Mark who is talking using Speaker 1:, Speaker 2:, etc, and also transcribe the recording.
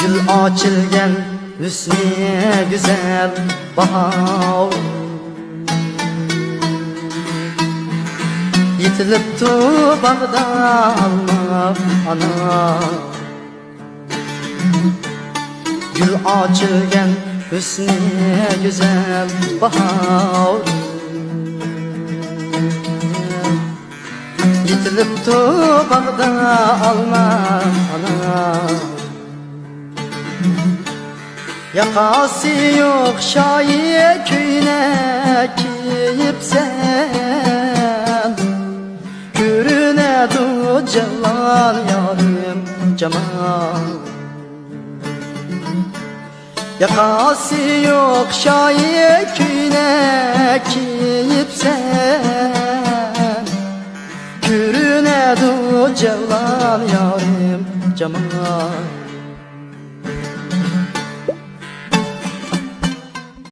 Speaker 1: Gül açılgan hüsni güzel bahar. Yetilipti bağda alma ana. Gül açılgan hüsni güzel bahar. Yetilipti bağda alma ana. Yakası yok şair köyüne kiyipsen, görünedi cemal yarim cemal. Yakası yok şair köyüne kiyipsen, görünedi cemal yarim cemal.